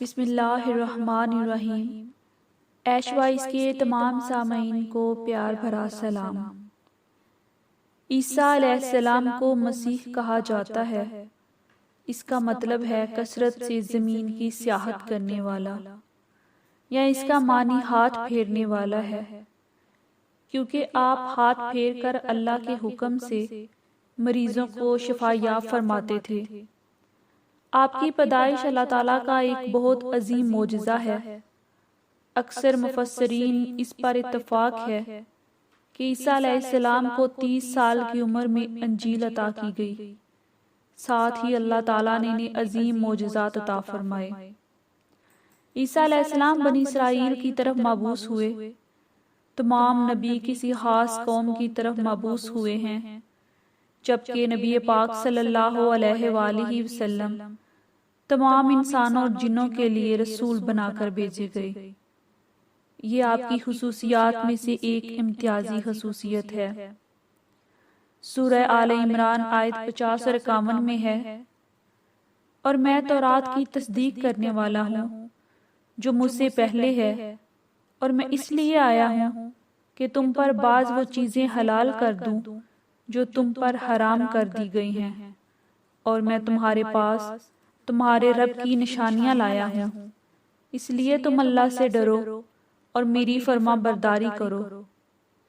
بسم اللہ الرحمن الرحیم۔ ایش وائس کے تمام سامعین کو پیار بھرا سلام۔ عیسیٰ علیہ السلام کو مسیح کہا جاتا ہے۔ اس کا مطلب ہے کثرت سے زمین کی سیاحت کرنے والا، یا اس کا معنی ہاتھ پھیرنے والا ہے، کیونکہ آپ ہاتھ پھیر کر اللہ کے حکم سے مریضوں کو شفا یاب فرماتے تھے۔ آپ کی پیدائش اللہ تعالیٰ کا ایک بہت عظیم معجزہ ہے۔ اکثر مفسرین اس پر اتفاق ہے کہ عیسیٰ علیہ السلام کو 30 سال کی عمر میں انجیل عطا کی گئی، ساتھ ہی اللہ تعالیٰ نے انہیں عظیم معجزات عطا فرمائے۔ عیسیٰ علیہ السلام بنی اسرائیل کی طرف مبعوث ہوئے۔ تمام نبی کسی خاص قوم کی طرف مبعوث ہوئے ہیں، جبکہ نبی پاک صلی اللہ علیہ وآلہ وسلم تمام انسانوں اور جنوں کے لیے رسول بنا کر بھیجے گئے۔ یہ آپ کی خصوصیات میں سے ایک امتیازی خصوصیت ہے۔ سورہ آل عمران آیت 50 اور 51 میں ہے، اور میں تورات کی تصدیق کرنے والا ہوں جو مجھ سے پہلے ہے، اور میں اس لیے آیا ہوں کہ تم پر بعض وہ چیزیں حلال کر دوں جو تم پر حرام کر دی گئی ہیں، اور میں تمہارے پاس تمہارے رب کی نشانیاں لایا ہوں، اس لیے تم اللہ سے ڈرو اور میری فرما برداری کرو۔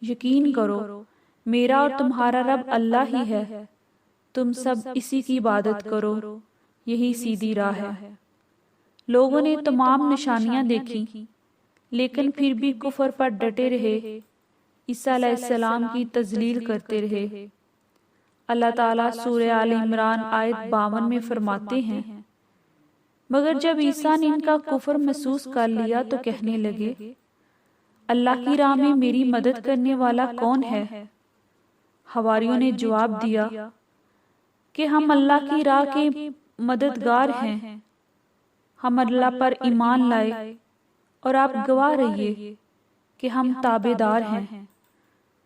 یقین کرو میرا اور تمہارا رب اللہ ہی ہے، تم سب اسی کی عبادت کرو، یہی سیدھی راہ ہے۔ لوگوں نے تمام نشانیاں دیکھی لیکن پھر بھی کفر پر ڈٹے رہے، عیسیٰ علیہ السلام کی تذلیل کرتے رہے۔ اللہ تعالیٰ سورہ آل عمران آیت 52 میں فرماتے ہیں، مگر جب عیسیٰ نے ان کا کفر محسوس کر لیا تو کہنے لگے، اللہ کی راہ میں میری مدد کرنے والا کون ہے؟ حواریوں نے جواب دیا کہ ہم اللہ کی راہ کے مددگار ہیں، ہم اللہ پر ایمان لائے اور آپ گواہ رہیے کہ ہم تابع دار ہیں۔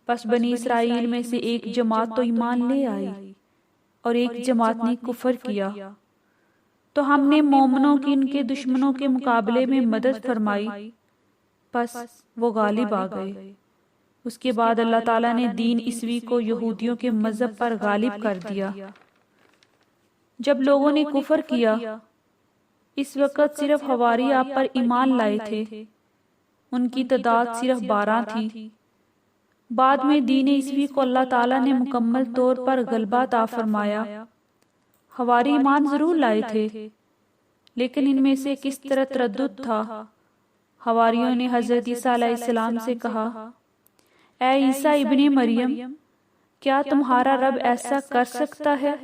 پس بنی اسرائیل میں سے ایک جماعت تو ایمان لے آئی اور ایک جماعت نے کفر کیا، تو ہم نے مومنوں کی ان کے دشمنوں کے مقابلے میں مدد فرمائی، پس وہ غالب آ گئے۔ اس کے بعد اللہ تعالیٰ نے دین عیسوی کو یہودیوں کے مذہب پر غالب کر دیا۔ جب لوگوں نے کفر کیا، اس وقت صرف حواری آپ پر ایمان لائے تھے، ان کی تعداد صرف 12 تھی۔ بعد میں دین عیسوی کو اللہ تعالیٰ نے مکمل طور پر غلبہ عطا فرمایا۔ حواری ایمان ضرور لائے تھے، لیکن ان میں سے کس طرح تردد تھا۔ حواریوں نے حضرت عیسیٰ علیہ السلام سے کہا، اے عیسیٰ ابن مریم، کیا تمہارا رب ایسا کر سکتا ہے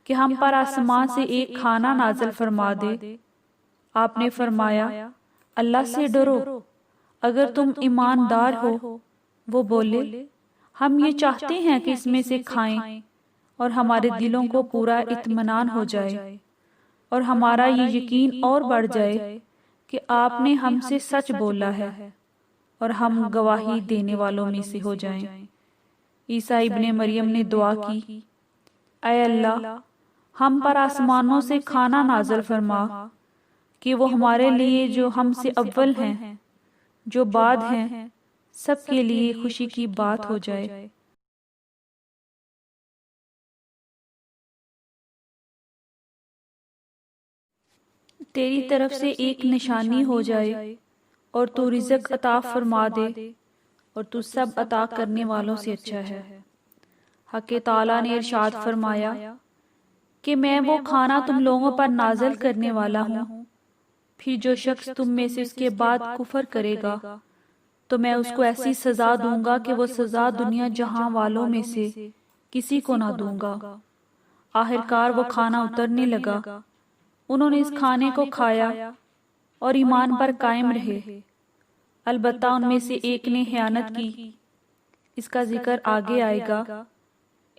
کہ ہم پر آسمان سے ایک کھانا نازل فرما دے؟ آپ نے فرمایا، اللہ سے ڈرو اگر تم ایماندار ہو۔ وہ بولے، ہم یہ چاہتے ہیں کہ اس میں سے کھائیں اور ہمارے دلوں کو پورا اطمینان ہو جائے، اور ہمارا یہ یقین اور بڑھ جائے کہ آپ نے ہم سے سچ بولا ہے، اور ہم گواہی دینے والوں میں سے ہو جائیں۔ عیسیٰ ابن مریم نے دعا کی، اے اللہ، ہم پر آسمانوں سے کھانا نازل فرما کہ وہ ہمارے لیے جو ہم سے اول ہیں، جو بعد ہیں، سب کے لیے خوشی کی بات ہو جائے۔ تیری طرف سے ایک نشانی ہو جائے اور تو رزق عطا فرما دے، اور تو سب عطا کرنے والوں سے اچھا ہے۔ حق تعالیٰ نے ارشاد فرمایا کہ میں وہ کھانا تم لوگوں پر نازل کرنے والا ہوں، پھر جو شخص تم میں سے اس کے بعد کفر کرے گا تو میں اس کو ایسی سزا دوں گا کہ وہ سزا دنیا جہاں والوں میں سے کسی کو نہ دوں گا۔ آخرکار وہ کھانا اترنے لگا، انہوں نے اس کھانے کو کھایا اور ایمان پر قائم رہے۔ البتہ ان میں سے ایک نے خیانت کی، اس کا ذکر آگے آئے گا۔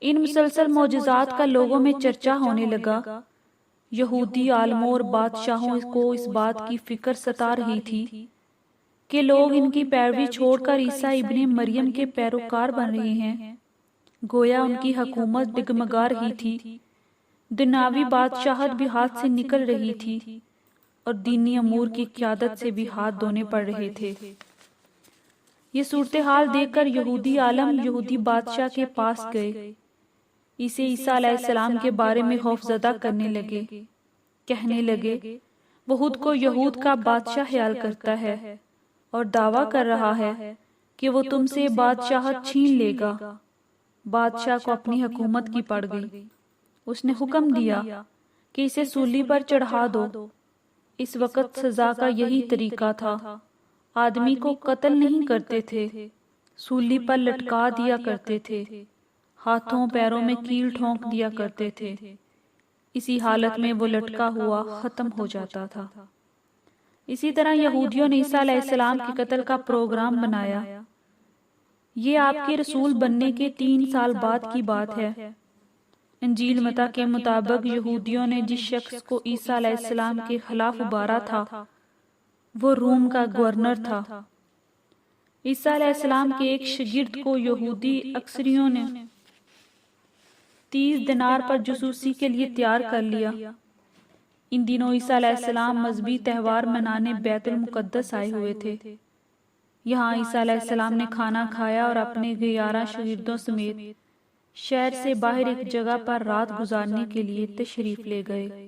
ان مسلسل معجزات کا لوگوں میں چرچا ہونے لگا۔ یہودی عالموں اور بادشاہوں کو اس بات کی فکر ستا رہی تھی کہ لوگ ان کی پیروی چھوڑ کر عیسیٰ ابن مریم کے پیروکار بن رہے ہیں، گویا ان کی حکومت ڈگمگا رہی تھی، دنیاوی بادشاہت بھی ہاتھ سے نکل رہی تھی۔ اور دینی امور کی قیادت سے بھی ہاتھ دھونے پڑ رہے تھے۔ یہ صورتحال دیکھ کر یہودی عالم یہودی بادشاہ کے پاس گئے، اسے عیسیٰ علیہ السلام کے بارے میں خوفزدہ کرنے لگے، کہنے لگے وہ خود کو یہود کا بادشاہ خیال کرتا ہے اور دعویٰ کر رہا ہے کہ وہ تم سے بادشاہت چھین لے گا۔ بادشاہ کو اپنی حکومت کی پڑ گئی۔ اس نے حکم دیا کہ اسے سولی پر چڑھا دو۔ اس وقت سزا کا یہی طریقہ تھا، آدمی کو قتل نہیں کرتے تھے، سولی پر لٹکا دیا کرتے تھے، ہاتھوں پیروں میں کیل ٹھونک دیا کرتے تھے، اسی حالت میں وہ لٹکا ہوا ختم ہو جاتا تھا۔ اسی طرح یہودیوں نے عیسیٰ علیہ السلام کے قتل کا پروگرام بنایا۔ یہ آپ کے رسول بننے کے 3 سال بعد کی بات ہے۔ انجیل متی کے مطابق یہودیوں نے جس شخص کو عیسیٰ علیہ السلام کے خلاف ابھارا تھا وہ روم کا گورنر تھا۔ عیسیٰ علیہ السلام کے ایک شاگرد کو یہودی عسکریوں نے 30 دینار پر جاسوسی کے لیے تیار کر لیا۔ ان دنوں عیسیٰ علیہ السلام مذہبی تہوار منانے بیت المقدس آئے ہوئے تھے۔ یہاں عیسیٰ علیہ السلام نے کھانا کھایا اور اپنے 11 شاگردوں سمیت شہر سے باہر ایک جگہ پر رات گزارنے کے لیے تشریف لے گئے۔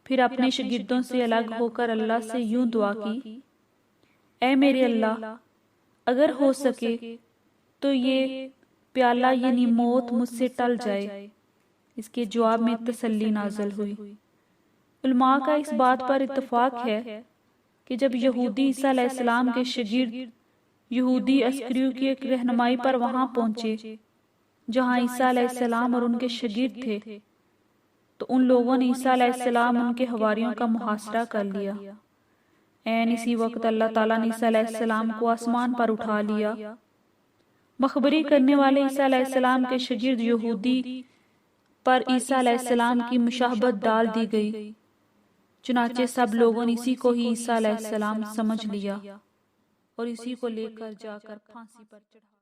پھر اپنے شاگردوں سے الگ ہو کر اللہ سے یوں دعا کی، اے میرے اللہ، اگر ہو سکے تو یہ پیالہ یعنی موت مجھ سے ٹل جائے۔ اس کے جواب میں تسلی نازل ہوئی۔ علماء کا اس بات پر اتفاق ہے کہ جب یہودی عیسیٰ علیہ السلام کے شاگرد یہودی عسکریوں کی ایک رہنمائی پر وہاں پہنچے جہاں عیسیٰ علیہ السلام اور ان کے شاگرد تھے، تو ان لوگوں نے عیسیٰ علیہ السلام ان کے حواریوں کا محاصرہ کر لیا۔ عین اسی وقت اللہ تعالیٰ نے عیسیٰ علیہ السلام کو آسمان پر اٹھا لیا۔ مخبری کرنے والے عیسیٰ علیہ السلام کے شاگرد یہودی پر عیسیٰ علیہ السلام کی مشابہت ڈال دی گئی، چنانچہ سب لوگوں نے اسی کو ہی عیسیٰ علیہ السلام سمجھ لیا اور اسی کو لے کر جا کر پھانسی پر چڑھا۔